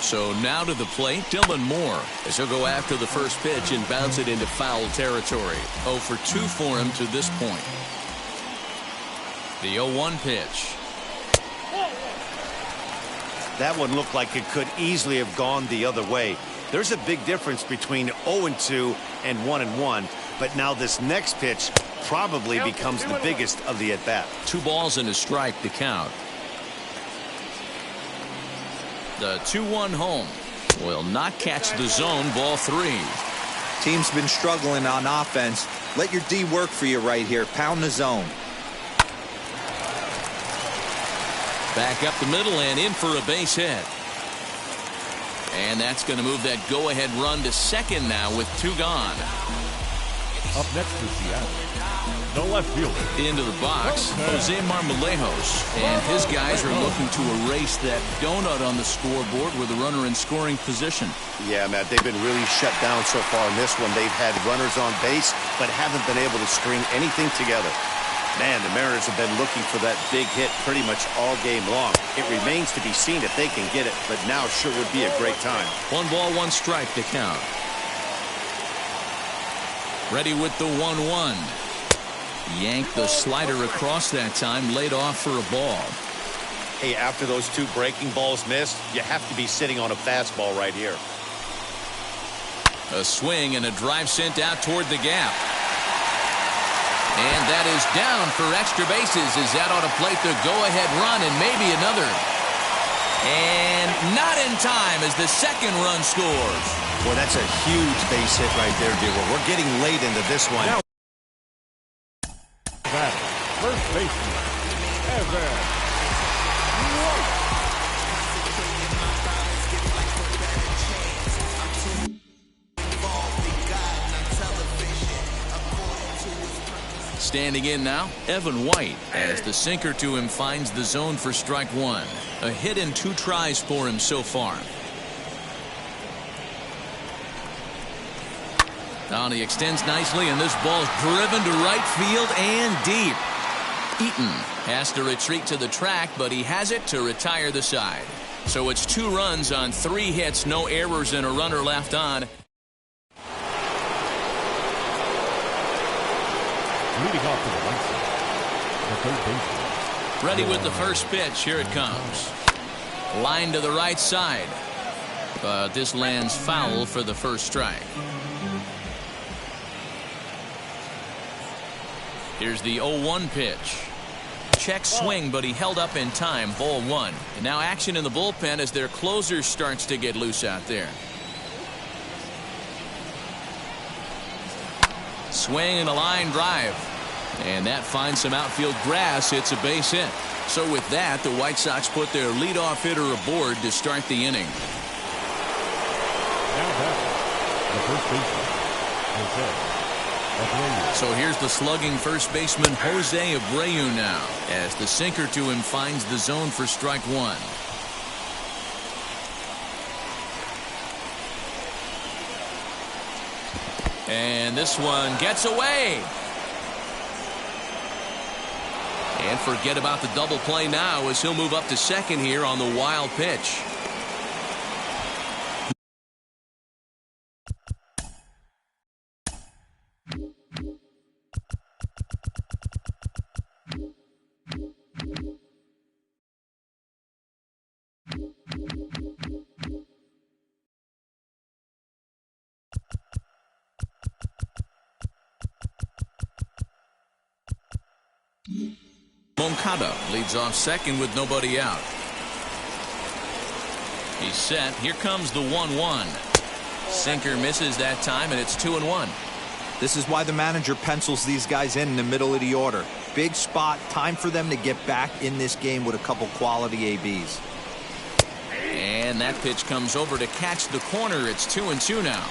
So now to the plate, Dylan Moore, as he'll go after the first pitch and bounce it into foul territory. 0 for 2 for him to this point. The 0-1 pitch. That one looked like it could easily have gone the other way. There's a big difference between 0-2 and 1-1, but now this next pitch probably becomes the biggest of the at-bat. 2 balls and a strike to count. The 2-1 home will not catch the zone. Ball 3. Team's been struggling on offense. Let your D work for you right here. Pound the zone. Back up the middle and in for a base hit. And that's going to move that go-ahead run to second now with 2 gone. Up next to Seattle, the left fielder. Into the box, Jose Marmolejos. And his guys are looking to erase that donut on the scoreboard with a runner in scoring position. Yeah, Matt, they've been really shut down so far in this one. They've had runners on base, but haven't been able to string anything together. Man, the Mariners have been looking for that big hit pretty much all game long. It remains to be seen if they can get it, but now sure would be a great time. 1 ball, 1 strike to count. Ready with the 1-1. Yanked the slider across that time, laid off for a ball. Hey, after those 2 breaking balls missed, you have to be sitting on a fastball right here. A swing and a drive sent out toward the gap. And that is down for extra bases as that ought to plate the go-ahead run and maybe another. And not in time as the second run scores. Boy, that's a huge base hit right there, Digger. We're getting late into this one. Now, first baseman, Evan. Standing in now, Evan White, as the sinker to him finds the zone for strike 1. A hit and 2 tries for him so far. Now he extends nicely, and this ball's driven to right field and deep. Eaton has to retreat to the track, but he has it to retire the side. So it's 2 runs on 3 hits, no errors, and a runner left on. Leading off to the right side, the third baseman. Ready with the first pitch. Here it comes. Line to the right side. But this lands foul for the first strike. Here's the 0-1 pitch. Check swing, but he held up in time. Ball 1. And now action in the bullpen as their closer starts to get loose out there. Swing and a line drive. And that finds some outfield grass. It's a base hit. So with that, the White Sox put their leadoff hitter aboard to start the inning. Now batting, the first baseman, Jose. So here's the slugging first baseman Jose Abreu now, as the sinker to him finds the zone for strike 1. And this one gets away. And forget about the double play now as he'll move up to second here on the wild pitch. Moncada leads off second with nobody out. He's set. Here comes the 1-1. Sinker misses that time, and it's 2-1. This is why the manager pencils these guys in the middle of the order. Big spot. Time for them to get back in this game with a couple quality ABs. And that pitch comes over to catch the corner. It's 2-2 now.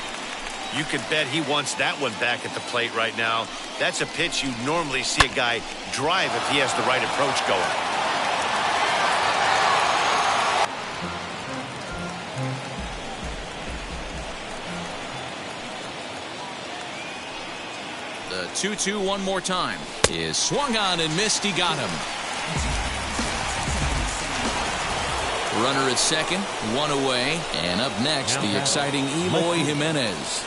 You can bet he wants that one back at the plate right now. That's a pitch you normally see a guy drive if he has the right approach going. The 2-2 one more time is swung on and missed. He got him. Runner at second, 1 away, and up next the exciting Eloy Jimenez.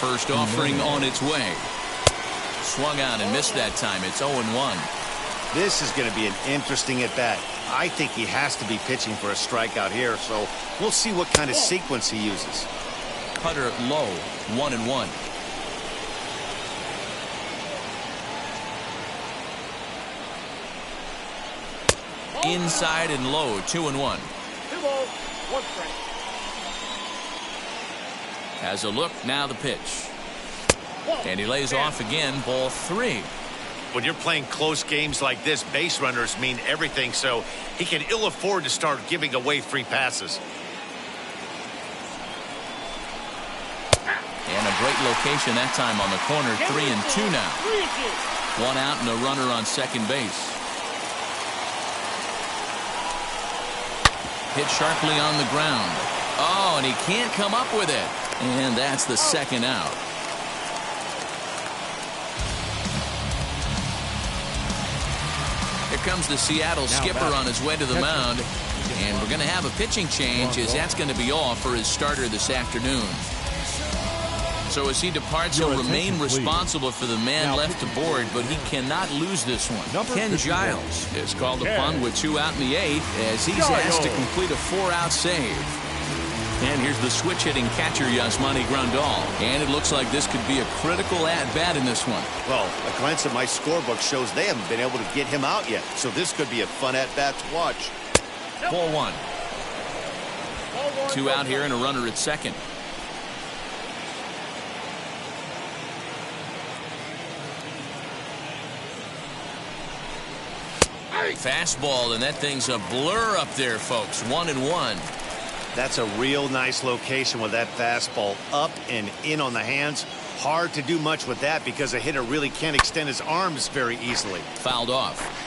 First offering on its way. Swung on and missed that time. It's 0-1. This is going to be an interesting at bat. I think he has to be pitching for a strikeout here, so we'll see what kind of sequence he uses. Cutter low, 1-1. Inside and low, 2-1. 2 balls, 1 strike. Has a look, now the pitch. And he lays off again, ball 3. When you're playing close games like this, base runners mean everything, so he can ill afford to start giving away free passes. And a great location that time on the corner, 3-2 now. 1 out and a runner on second base. Hit sharply on the ground. Oh, and he can't come up with it. And that's the second out. comes the Seattle skipper on his way to the mound. And we're going to have a pitching change, as that's going to be all for his starter this afternoon. So as he departs, he'll remain responsible for the man left aboard, but he cannot lose this one. Ken Giles is called upon with 2 out in the 8th as he's asked to complete a 4-out save. And here's the switch-hitting catcher, Yasmani Grandal. And it looks like this could be a critical at-bat in this one. Well, a glance at my scorebook shows they haven't been able to get him out yet, so this could be a fun at-bat to watch. Ball 1. 2 out here and a runner at second. Fastball, and that thing's a blur up there, folks. 1-1. That's a real nice location with that fastball up and in on the hands. Hard to do much with that because a hitter really can't extend his arms very easily. Fouled off.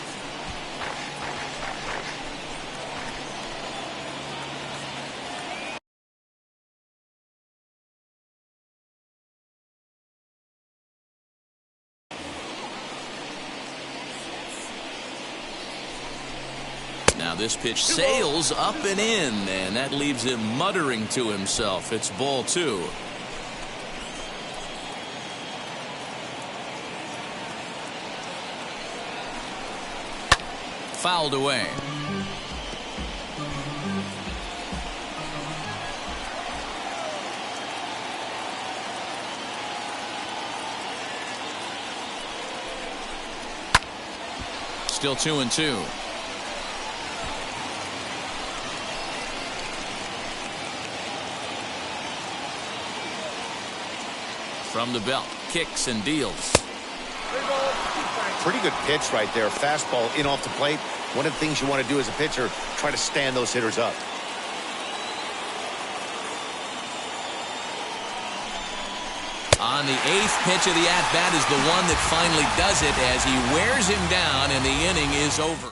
Now this pitch sails up and in, and that leaves him muttering to himself. It's ball 2. Fouled away. Still 2-2. From the belt, kicks and deals. Pretty good pitch right there. Fastball in off the plate. One of the things you want to do as a pitcher, try to stand those hitters up. On the 8th pitch of the at-bat is the one that finally does it as he wears him down and the inning is over.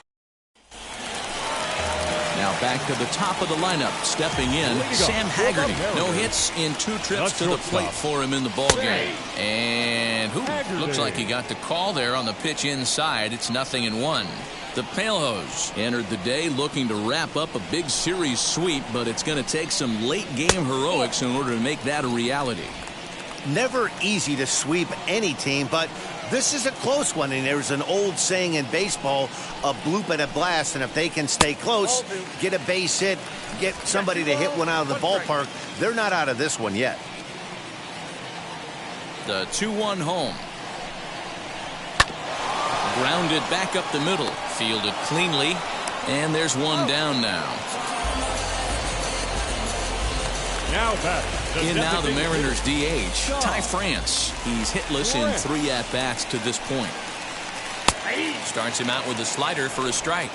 Now back to the top of the lineup, stepping in, Sam Haggerty. No hits in 2 trips to the plate for him in the ballgame. And looks like he got the call there on the pitch inside. It's 0-1. The Palehose entered the day looking to wrap up a big series sweep, but it's going to take some late-game heroics in order to make that a reality. Never easy to sweep any team, but this is a close one, and there's an old saying in baseball, a bloop and a blast, and if they can stay close, get a base hit, get somebody to hit one out of the ballpark, they're not out of this one yet. The 2-1 home. Grounded back up the middle, fielded cleanly, and there's one down now. In now the Mariners DH, Ty France. He's hitless in 3 at-bats to this point. Starts him out with a slider for a strike.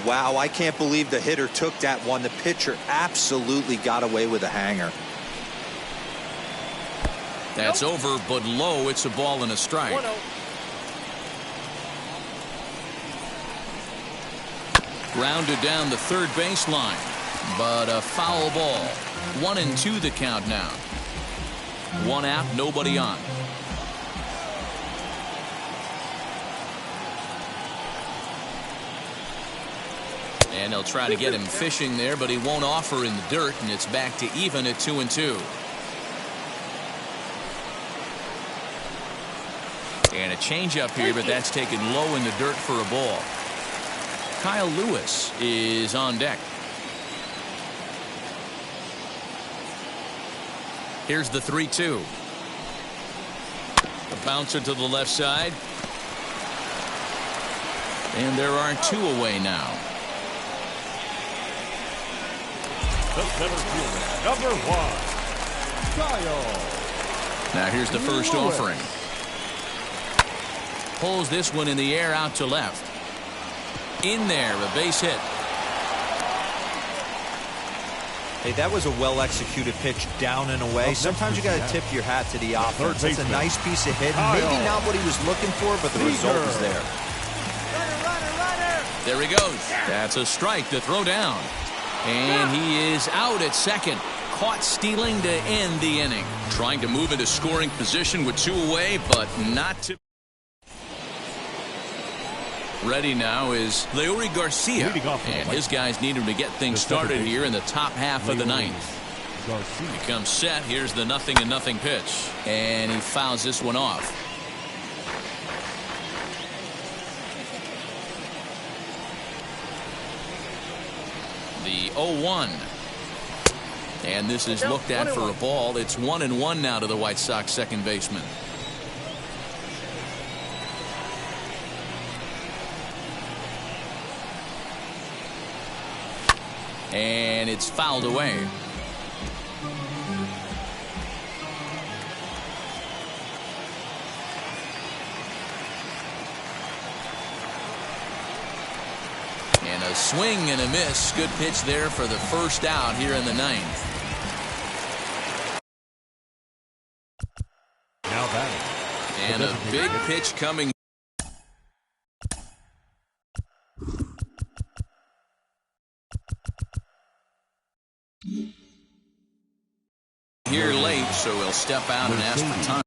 Wow, I can't believe the hitter took that one. The pitcher absolutely got away with a hanger. That's over, but low. It's a ball and a strike. Grounded down the third baseline, but a foul ball. 1-2 the count now. 1 out, nobody on. And they'll try to get him fishing there, but he won't offer in the dirt, and it's back to even at 2-2. And a changeup here, but that's taken low in the dirt for a ball. Kyle Lewis is on deck. Here's the 3-2. A bouncer to the left side. And there are 2 away now. The center fielder, number 1, Kyle. Now here's the first offering. Pulls this one in the air out to left. In there, a base hit. Hey, that was a well-executed pitch down and away. Sometimes you got to tip your hat to the offense. That's a nice piece of hitting. Maybe not what he was looking for, but the result was there. There he goes. That's a strike to throw down. And he is out at second. Caught stealing to end the inning. Trying to move into scoring position with 2 away, but not to. Ready now is Leury Garcia, and his guys need him to get things started here in the top half of the ninth. He comes set. Here's the 0-0 pitch, and he fouls this one off. The 0-1, and this is looked at for a ball. It's 1-1 now to the White Sox second baseman. And it's fouled away. And a swing and a miss. Good pitch there for the first out here in the ninth. Now batting. And a big pitch coming. Here late, so he'll step out and ask for time.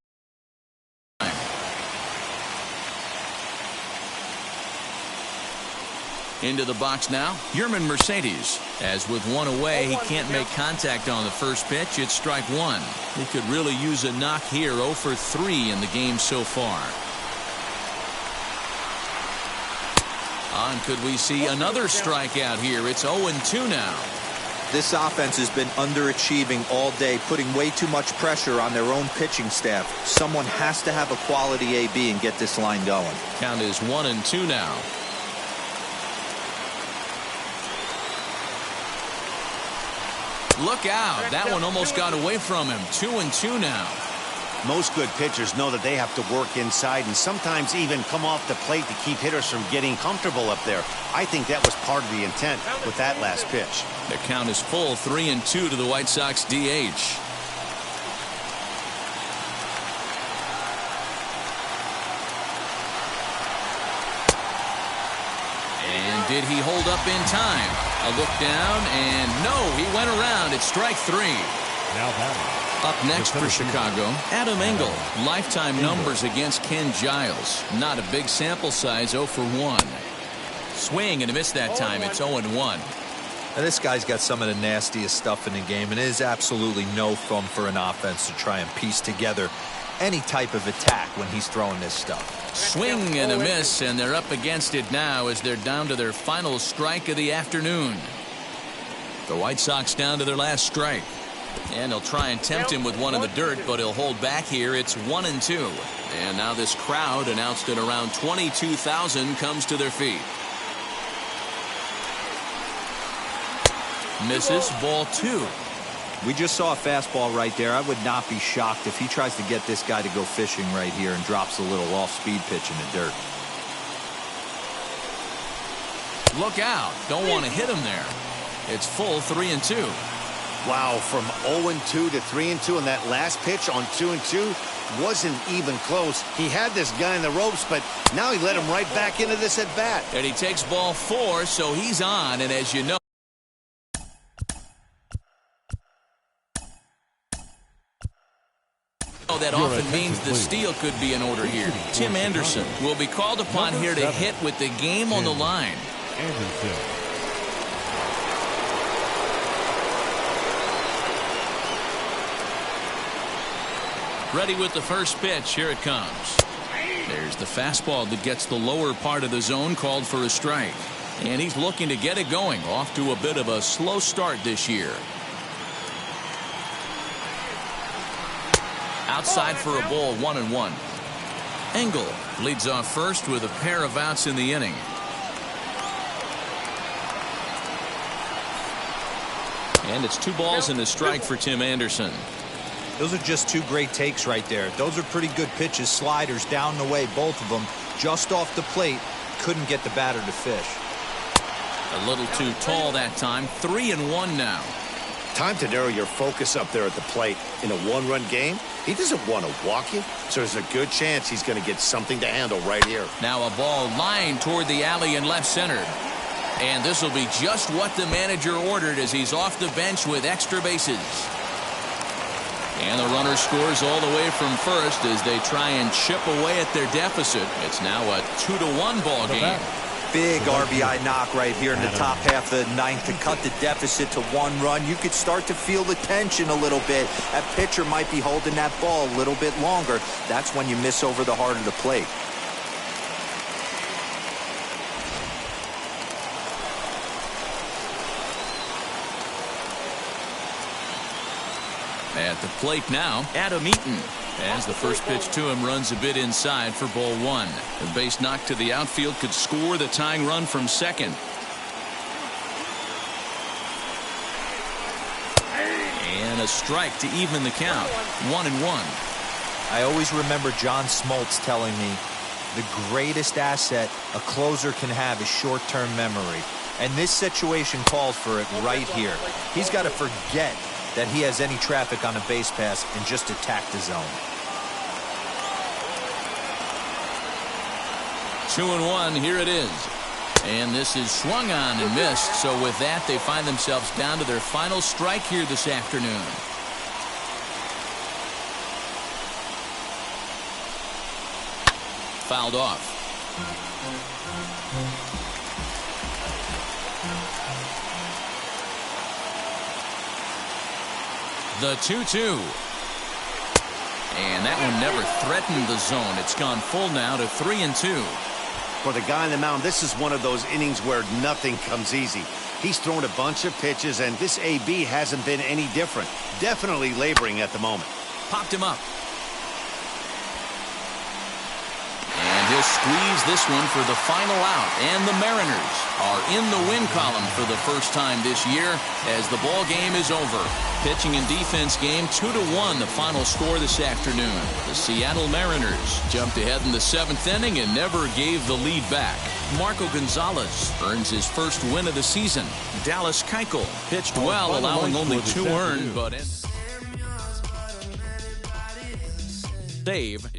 Into the box now, Yerman Mercedes. As with one away, he can't make contact on the first pitch. It's strike one. He could really use a knock here. 0 for 3 in the game so far. Could we see another strikeout here? It's 0-2 now. This offense has been underachieving all day, putting way too much pressure on their own pitching staff. Someone has to have a quality AB and get this line going. Count is 1-2 now. Look out. That one almost got away from him. 2-2 now. Most good pitchers know that they have to work inside and sometimes even come off the plate to keep hitters from getting comfortable up there. I think that was part of the intent with that last pitch. The count is full. 3-2 to the White Sox DH. And did he hold up in time? A look down, and no, he went around. It's strike 3. Now batting. Up next for Chicago, Adam Engel. Lifetime numbers against Ken Giles. Not a big sample size, 0 for 1. Swing and a miss that time. It's 0-1. Now this guy's got some of the nastiest stuff in the game, and it is absolutely no fun for an offense to try and piece together any type of attack when he's throwing this stuff. Swing and a miss, and they're up against it now as they're down to their final strike of the afternoon. The White Sox down to their last strike. And he'll try and tempt him with one in the dirt, but he'll hold back here. It's 1-2. And now this crowd, announced at around 22,000, comes to their feet. Misses, ball 2. We just saw a fastball right there. I would not be shocked if he tries to get this guy to go fishing right here and drops a little off-speed pitch in the dirt. Look out. Don't want to hit him there. It's full 3-2. Wow, from 0-2 to 3-2, and that last pitch on 2-2 wasn't even close. He had this guy in the ropes, but now he let him right back into this at bat. And he takes ball 4, so he's on, and as you know, that often means the steal could be in order here. Tim Anderson will be called upon here to hit with the game on the line. Anderson. Ready with the first pitch. Here it comes. There's the fastball that gets the lower part of the zone, called for a strike. And he's looking to get it going. Off to a bit of a slow start this year. Outside for a ball, 1-1. Engel leads off first with a pair of outs in the inning. And it's 2 balls and a strike for Tim Anderson. Those are just 2 great takes right there. Those are pretty good pitches. Sliders down the way, both of them. Just off the plate. Couldn't get the batter to fish. A little too tall that time. 3-1 now. Time to narrow your focus up there at the plate. In a 1-run game, he doesn't want to walk you, so there's a good chance he's going to get something to handle right here. Now a ball lined toward the alley in left center. And this will be just what the manager ordered as he's off the bench with extra bases. And the runner scores all the way from first as they try and chip away at their deficit. It's now a 2-1 ball game. Big RBI knock right here in the top half of the ninth to cut the deficit to 1 run. You could start to feel the tension a little bit. That pitcher might be holding that ball a little bit longer. That's when you miss over the heart of the plate. At the plate now, Adam Eaton. As the first pitch to him runs a bit inside for ball 1. The base knock to the outfield could score the tying run from second. And a strike to even the count. 1-1. I always remember John Smoltz telling me the greatest asset a closer can have is short-term memory. And this situation calls for it right here. He's got to forget that he has any traffic on a base pass and just attack the zone. 2-1, here it is. And this is swung on and missed. So with that, they find themselves down to their final strike here this afternoon. Fouled off. The 2-2. And that one never threatened the zone. It's gone full now to 3-2. For the guy on the mound, this is one of those innings where nothing comes easy. He's thrown a bunch of pitches, and this AB hasn't been any different. Definitely laboring at the moment. Popped him up. And he'll squeeze this one for the final out. And the Mariners are in the win column for the first time this year as the ball game is over. Pitching and defense game 2-1, the final score this afternoon. The Seattle Mariners jumped ahead in the 7th inning and never gave the lead back. Marco Gonzalez earns his first win of the season. Dallas Keuchel pitched well, allowing only 2 earned, but save.